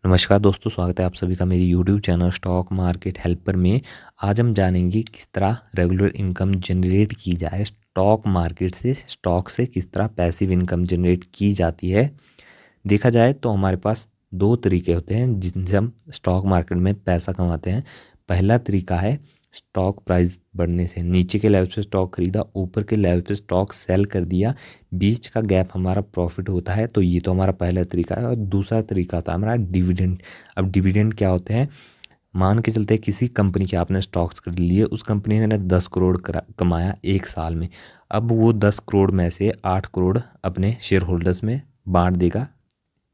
नमस्कार दोस्तों, स्वागत है आप सभी का मेरी YouTube channel stock market helper में। आज हम जानेंगे किस तरह रेगुलर इनकम जनरेट की जाए स्टॉक मार्केट से। स्टॉक से किस तरह पैसिव इनकम जनरेट की जाती है। देखा जाए तो हमारे पास दो तरीके होते हैं जिनसे हम स्टॉक मार्केट में पैसा कमाते हैं। पहला तरीका है स्टॉक प्राइस बढ़ने से, नीचे के लेवल पे स्टॉक खरीदा, ऊपर के लेवल पे स्टॉक सेल कर दिया, बीच का गैप हमारा प्रॉफिट होता है। तो ये तो हमारा पहला तरीका है। और दूसरा तरीका होता है हमारा डिविडेंड। अब डिविडेंड क्या होते हैं, मान के चलते हैं किसी कंपनी के आपने स्टॉक्स खरीद लिए, उस कंपनी ने 10 करोड़ कमाया एक साल में। अब वो 10 करोड़ में से 8 करोड़ अपने शेयर होल्डर्स में बांट देगा,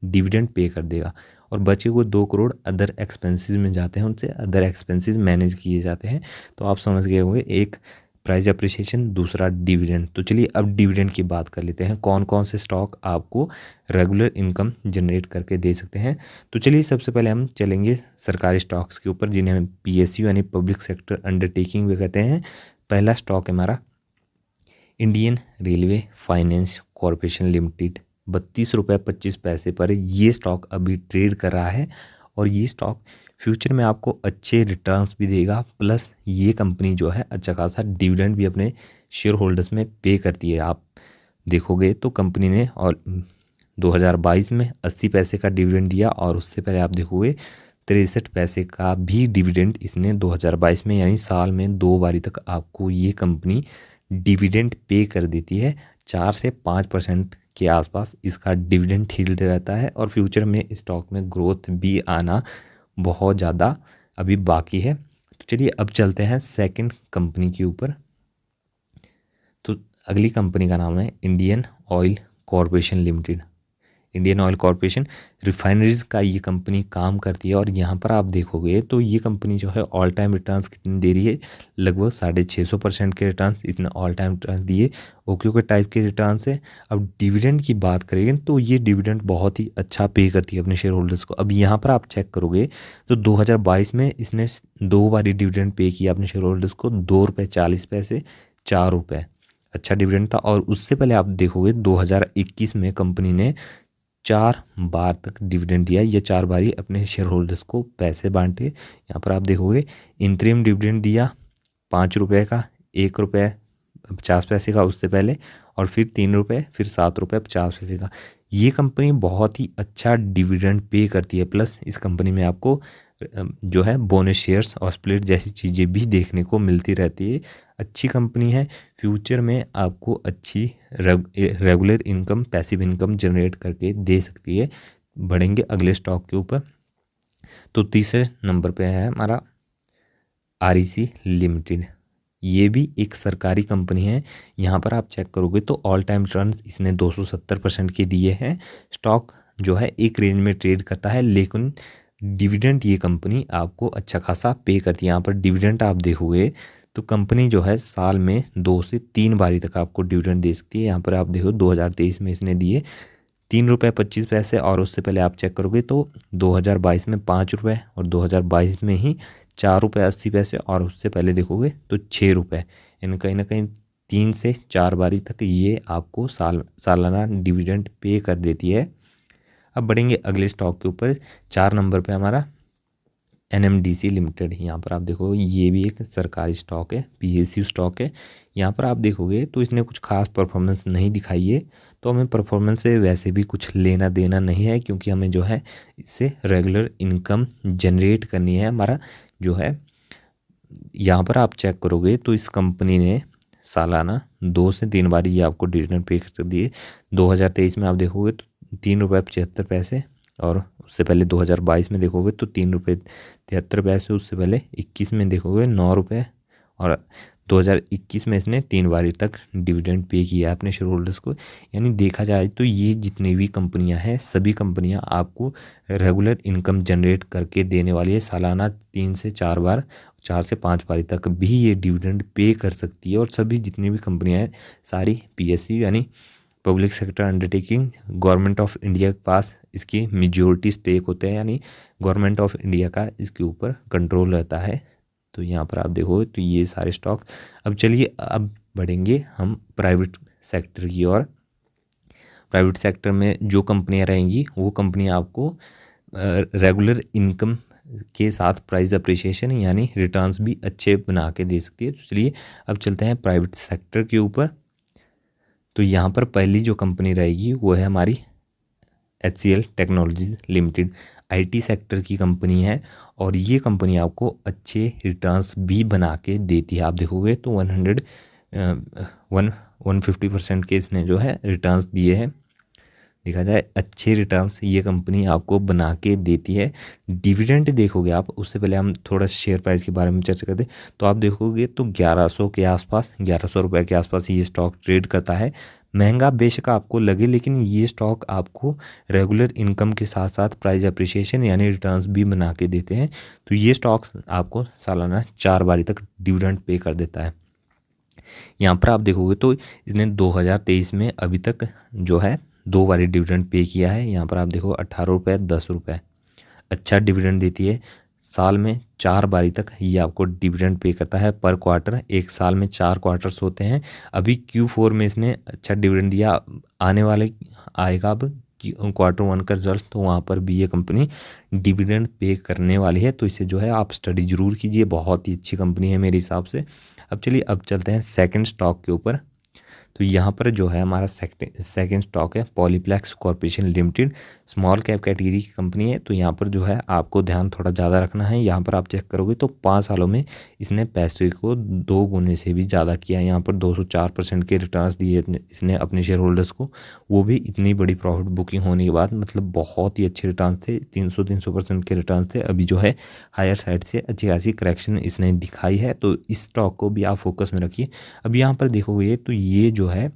डिविडेंड पे कर देगा, और बचे हुए 2 करोड़ अदर एक्सपेंसेस में जाते हैं, उनसे अदर एक्सपेंसेस मैनेज किए जाते हैं। तो आप समझ गए होंगे, एक प्राइस अप्रिसिएशन, दूसरा डिविडेंड। तो चलिए अब डिविडेंड की बात कर लेते हैं, कौन कौन से स्टॉक आपको रेगुलर इनकम जनरेट करके दे सकते हैं। तो चलिए सबसे पहले हम चलेंगे सरकारी स्टॉक्स के ऊपर, जिन्हें हम पीएसयू यानी पब्लिक सेक्टर अंडरटेकिंग भी कहते हैं। पहला स्टॉक है हमारा Indian railway finance corporation limited. 32 रुपये 25 पैसे पर ये स्टॉक अभी ट्रेड कर रहा है, और ये स्टॉक फ्यूचर में आपको अच्छे रिटर्न्स भी देगा। प्लस ये कंपनी जो है अच्छा खासा डिविडेंड भी अपने शेयर होल्डर्स में पे करती है। आप देखोगे तो कंपनी ने और 2022 में 80 पैसे का डिविडेंड दिया, और उससे पहले आप देखोगे 63 पैसे का भी डिविडेंड इसने 2022 में, यानी साल में 2 बारी तक आपको ये कंपनी डिविडेंड पे कर देती है। 4 से 5% के आसपास इसका डिविडेंड यील्ड रहता है, और फ्यूचर में स्टॉक में ग्रोथ भी आना बहुत ज़्यादा अभी बाकी है। तो चलिए अब चलते हैं सेकंड कंपनी के ऊपर। तो अगली कंपनी का नाम है Indian oil corporation limited. Indian oil corporation refineries का ये कंपनी काम करती है, और यहाँ पर आप देखोगे तो ये कंपनी जो है ऑल टाइम रिटर्न्स कितनी दे रही है, लगभग 650% के रिटर्न्स इसने ऑल टाइम रिटर्न्स दिए। ओके ओके टाइप के रिटर्न्स है। अब डिविडेंड की बात करेंगे तो ये डिविडेंड बहुत ही अच्छा पे करती है अपने शेयर होल्डर्स को। अब यहाँ पर आप चेक करोगे तो 2022 में इसने 2 बारी डिविडेंड पे किया अपने शेयर होल्डर्स को, 2 रुपये 40 पैसे, 4 रुपये। अच्छा डिविडेंड था। और उससे पहले आप देखोगे 2021 में कंपनी ने 4 बार तक डिविडेंड दिया, ये 4 बारी अपने शेयर होल्डर्स को पैसे बांटे। यहाँ पर आप देखोगे इंतरिम डिविडेंड दिया 5 रुपये का, 1 रुपये 50 पैसे का उससे पहले, और फिर 3 रुपये, फिर 7 रुपये 50 पैसे का। ये कंपनी बहुत ही अच्छा डिविडेंड पे करती है। प्लस इस कंपनी में आपको जो है बोनस शेयर्स और स्प्लिट जैसी चीज़ें भी देखने को मिलती रहती है। अच्छी कंपनी है, फ्यूचर में आपको अच्छी regular income, passive income generate करके दे सकती है। बढ़ेंगे अगले स्टॉक के ऊपर। तो तीसरे नंबर पे है हमारा आरईसी लिमिटेड। ये भी एक सरकारी कंपनी है। यहाँ पर आप चेक करोगे तो ऑल टाइम रिटर्न्स इसने 270% के दिए हैं। स्टॉक जो है एक रेंज में ट्रेड करता है, लेकिन डिविडेंड ये कंपनी आपको अच्छा खासा पे करती है। यहाँ पर डिविडेंड आप देखोगे तो कंपनी जो है साल में 2 से 3 बारी तक आपको डिविडेंड दे सकती है। यहाँ पर आप देखो 2023 में इसने दिए 3 रुपये 25 पैसे, और उससे पहले आप चेक करोगे तो 2022 में 5 रुपये, और 2022 में ही 4 रुपये 80 पैसे, और उससे पहले देखोगे तो 6 रुपये। यानी कहीं ना कहीं 3 से 4 बारी तक ये आपको सालाना डिविडेंड पे कर देती है। अब बढ़ेंगे अगले स्टॉक के ऊपर। 4 नंबर पे हमारा एनएमडीसी लिमिटेड। यहाँ पर आप देखो ये भी एक सरकारी स्टॉक है, पीएसयू स्टॉक है। यहाँ पर आप देखोगे तो इसने कुछ खास परफॉर्मेंस नहीं दिखाई है। तो हमें परफॉर्मेंस से वैसे भी कुछ लेना देना नहीं है, क्योंकि हमें जो है इससे रेगुलर इनकम जनरेट करनी है। हमारा जो है यहाँ पर आप चेक करोगे तो इस कंपनी ने सालाना 2 से 3 बारी ये आपको डिविडेंड पे कर दिए। 2023 में आप देखोगे तो 3 रुपये 75 पैसे, और उससे पहले 2022 में देखोगे तो 3 रुपये 73 पैसे, उससे पहले 21 में देखोगे 9 रुपये, और 2021 में इसने 3 बारी तक डिविडेंड पे किया अपने शेयर होल्डर्स को। यानी देखा जाए तो ये जितनी भी कंपनियां हैं, सभी कंपनियां आपको रेगुलर इनकम जनरेट करके देने वाली है। सालाना 3 से 4 बार, 4 से 5 बारी तक भी ये डिविडेंड पे कर सकती है। और सभी जितनी भी कंपनियां हैं सारी पीएसयू यानी public sector undertaking, government of India के पास इसकी मेजॉरिटी स्टेक होते हैं, यानी गवर्नमेंट ऑफ इंडिया का इसके ऊपर कंट्रोल रहता है। तो यहाँ पर आप देखो तो ये सारे स्टॉक। अब चलिए अब बढ़ेंगे हम प्राइवेट सेक्टर की ओर। प्राइवेट सेक्टर में जो कंपनियां रहेंगी वो कंपनियां आपको रेगुलर इनकम के साथ प्राइस अप्रिसिएशन यानी रिटर्न्स भी अच्छे बना के दे सकती है। तो चलिए अब चलते हैं प्राइवेट सेक्टर के ऊपर। तो यहाँ पर पहली जो कंपनी रहेगी वो है हमारी HCL technologies limited. IT sector की कंपनी है और ये कंपनी आपको अच्छे रिटर्न्स भी बना के देती है। आप देखोगे तो 150% के इसने जो है रिटर्न्स दिए हैं। देखा जाए अच्छे रिटर्न्स ये कंपनी आपको बना के देती है। डिविडेंड देखोगे आप, उससे पहले हम थोड़ा शेयर प्राइस के बारे में चर्चा करते, तो आप देखोगे तो 1100 के आसपास, 1100 रुपये के आसपास ये स्टॉक ट्रेड करता है। महंगा बेशक आपको लगे, लेकिन ये स्टॉक आपको रेगुलर इनकम के साथ साथ प्राइस अप्रिसिएशन यानी रिटर्न्स भी बना के देते हैं। तो ये स्टॉक्स आपको सालाना 4 बारी तक डिविडेंड पे कर देता है। यहाँ पर आप देखोगे तो इसने 2023 में अभी तक जो है 2 बारी डिविडेंड पे किया है। यहाँ पर आप देखो 18 रुपये, 10 रुपये, अच्छा डिविडेंड देती है। साल में 4 बारी तक ये आपको डिविडेंड पे करता है पर क्वार्टर। एक साल में 4 क्वार्टर्स होते हैं। अभी Q4 में इसने अच्छा डिविडेंड दिया। आने वाले आएगा अब Q1 का रिजल्ट, तो वहाँ पर भी ये कंपनी डिविडेंड पे करने वाली है। तो इसे जो है आप स्टडी ज़रूर कीजिए, बहुत ही अच्छी कंपनी है मेरे हिसाब से। अब चलिए अब चलते हैं सेकंड स्टॉक के ऊपर। तो यहाँ पर जो है हमारा सेकंड स्टॉक है Polyplex corporation limited. Small cap category की कंपनी है। तो यहाँ पर जो है आपको ध्यान थोड़ा ज़्यादा रखना है। यहाँ पर आप चेक करोगे तो 5 सालों में इसने पैसे को 2 गुने से भी ज़्यादा किया है। यहाँ पर 204% के रिटर्न्स दिए इसने अपने शेयर होल्डर्स को, वो भी इतनी बड़ी प्रॉफिट बुकिंग होने के बाद। मतलब बहुत ही अच्छे रिटर्न थे, 300% के रिटर्न थे। अभी जो है हायर साइड से अच्छी खासी करेक्शन इसने दिखाई है। तो इस स्टॉक को भी आप फोकस में रखिए। अब यहाँ पर देखोगे तो ये जो है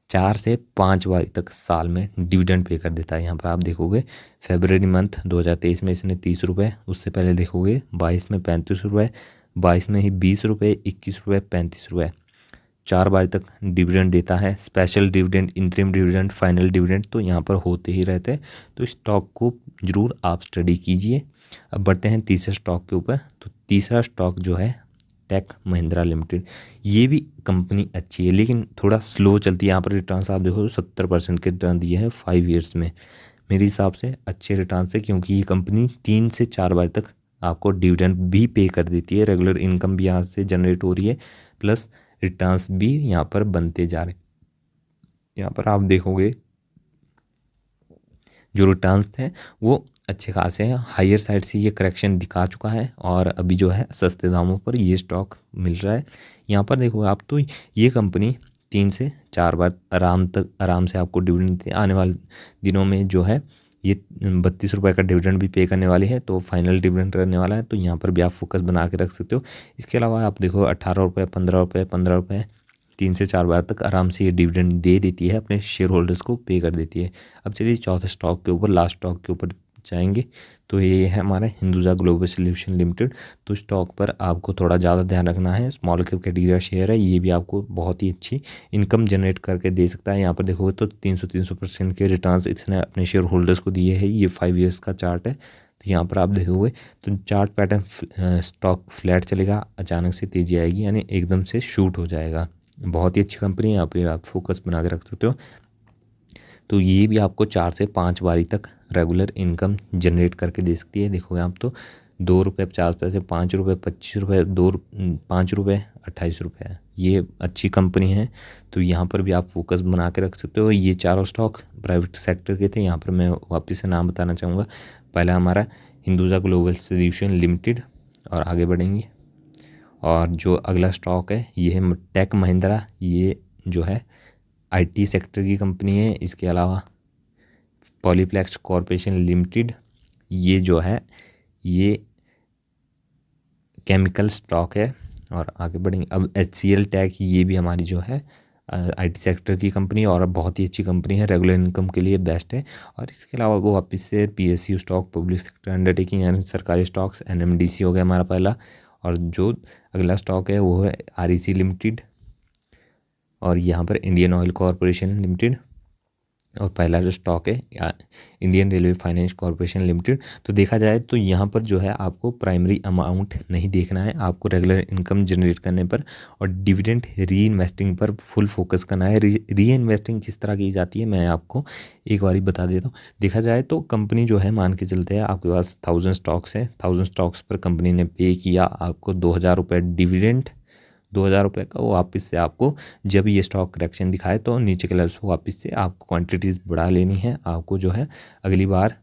4 से 5 बार तक साल में डिविडेंड पे कर देता है। यहाँ पर आप देखोगे फरवरी मंथ 2023 में इसने 30 रुपये, उससे पहले देखोगे 22 में 35 रुपये, 22 में ही 20 रुपये, 21 रुपये, 35 रुपये, 4 बार तक डिविडेंड देता है। Special dividend, interim dividend, final dividend तो यहाँ पर होते ही रहते हैं। तो स्टॉक को ज़रूर आप स्टडी कीजिए। अब बढ़ते हैं तीसरे स्टॉक के ऊपर। तो तीसरा स्टॉक जो है टेक महिंद्रा लिमिटेड। ये भी कंपनी अच्छी है लेकिन थोड़ा स्लो चलती है। यहाँ पर रिटर्न्स आप देखो 70% के रिटर्न दिए हैं 5 ईयर्स में। मेरे हिसाब से अच्छे रिटर्न है, क्योंकि ये कंपनी 3 से 4 बार तक आपको डिविडेंड भी पे कर देती है। रेगुलर इनकम भी यहाँ से जनरेट हो रही है, प्लस रिटर्न्स भी यहाँ पर बनते जा रहे हैं। यहाँ पर आप देखोगे जो रिटर्न्स थे वो अच्छे खासे हैं। हायर साइड से ये करेक्शन दिखा चुका है और अभी जो है सस्ते दामों पर ये स्टॉक मिल रहा है। यहाँ पर देखो आप तो ये कंपनी 3 से 4 बार आराम से आपको डिविडेंड देती है। आने वाले दिनों में जो है ये 32 रुपये का डिविडेंड भी पे करने वाली है, तो फाइनल डिविडेंड रहने वाला है। तो यहाँ पर भी आप फोकस बना के रख सकते हो। इसके अलावा आप देखो 18 रुपये, 15 रुपये, 15 रुपये, 3 से 4 बार तक आराम से ये डिविडेंड दे देती है, अपने शेयर होल्डर्स को पे कर देती है। अब चलिए चौथे स्टॉक के ऊपर, लास्ट स्टॉक के ऊपर जाएंगे। तो ये है हमारा हिंदुजा ग्लोबल सॉल्यूशन लिमिटेड। तो स्टॉक पर आपको थोड़ा ज़्यादा ध्यान रखना है। स्मॉल कैप कैटेगरी का शेयर है, ये भी आपको बहुत ही अच्छी इनकम जनरेट करके दे सकता है। यहाँ पर देखोगे तो 300% के रिटर्न्स इसने अपने शेयर होल्डर्स को दिए हैं। ये 5 ईयर्स का चार्ट है। तो यहाँ पर आप देखोगे तो चार्ट पैटर्न स्टॉक फ्लैट चलेगा, अचानक से तेज़ी आएगी यानी एकदम से शूट हो जाएगा। बहुत ही अच्छी कंपनी है, यहाँ पे आप फोकस बना के रख सकते हो। तो ये भी आपको 4 से 5 बारी तक रेगुलर इनकम जनरेट करके दे सकती है। देखोगे आप तो 2 रुपये 50 पैसे, 5 रुपये 25 रुपये, 5 रुपये 28 रुपये, ये अच्छी कंपनी है। तो यहाँ पर भी आप फोकस बना के रख सकते हो। ये चारों स्टॉक प्राइवेट सेक्टर के थे। यहाँ पर मैं वापस से नाम बताना चाहूँगा। पहला हमारा हिंदुजा ग्लोबल सॉल्यूशन लिमिटेड, और आगे बढ़ेंगे। और जो अगला स्टॉक है ये है टेक महिंद्रा। ये जो है IT सेक्टर की कंपनी है। इसके अलावा पॉलीप्लेक्स कॉर्पोरेशन लिमिटेड, ये जो है ये केमिकल स्टॉक है। और आगे बढ़ेंगे अब HCL टेक, ये भी हमारी जो है IT सेक्टर की कंपनी और बहुत ही अच्छी कंपनी है, रेगुलर इनकम के लिए बेस्ट है। और इसके अलावा वो वापस से PSU stock, public sector undertaking यानी सरकारी स्टॉक्स, NMDC हो गया हमारा पहला। और जो अगला स्टॉक है वो है REC लिमिटेड, और यहाँ पर इंडियन ऑयल कॉरपोरेशन लिमिटेड, और पहला जो स्टॉक है Indian railway finance corporation limited. तो देखा जाए तो यहाँ पर जो है आपको प्राइमरी अमाउंट नहीं देखना है, आपको रेगुलर इनकम जनरेट करने पर और डिविडेंड री इन्वेस्टिंग पर फुल फोकस करना है। री इन्वेस्टिंग किस तरह की जाती है मैं आपको एक बार बता देता हूँ। देखा जाए तो कंपनी जो है, मान के चलते हैं आपके पास 1000 स्टॉक्स हैं, 1000 स्टॉक्स पर कंपनी ने पे किया आपको 2000 रुपये डिविडेंड, 2000 रुपये का। वो वापस से आपको जब ये स्टॉक करेक्शन दिखाए तो नीचे के लेवल्स पर वापस से आपको क्वांटिटीज़ बढ़ा लेनी है। आपको जो है अगली बार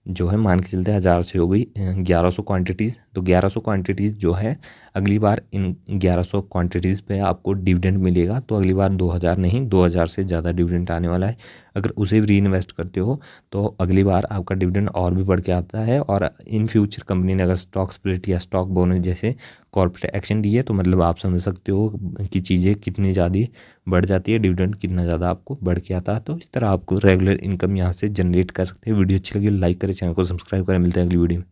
जो है, मान के चलते हैं 1000 से हो गई 1100 क्वांटिटीज़, तो 1100 क्वांटिटीज़ जो है अगली बार इन 1100 क्वांटिटीज़ पे आपको डिविडेंड मिलेगा। तो अगली बार 2000 नहीं, 2000 से ज़्यादा डिविडेंड आने वाला है। अगर उसे भी री इन्वेस्ट करते हो तो अगली बार आपका डिविडेंड और भी बढ़ के आता है। और इन फ्यूचर कंपनी ने अगर स्टॉक स्प्लिट या स्टॉक बोनस जैसे कॉर्पोरेट एक्शन दिए तो मतलब आप समझ सकते हो कि चीज़ें कितनी ज़्यादा बढ़ जाती है, डिविडेंड कितना ज़्यादा आपको बढ़ के आता है। तो इस तरह आपको रेगुलर इनकम यहाँ से जनरेट कर सकते हैं। वीडियो अच्छी लगी लाइक करें, चैनल को सब्सक्राइब करें। मिलते हैं अगली वीडियो में।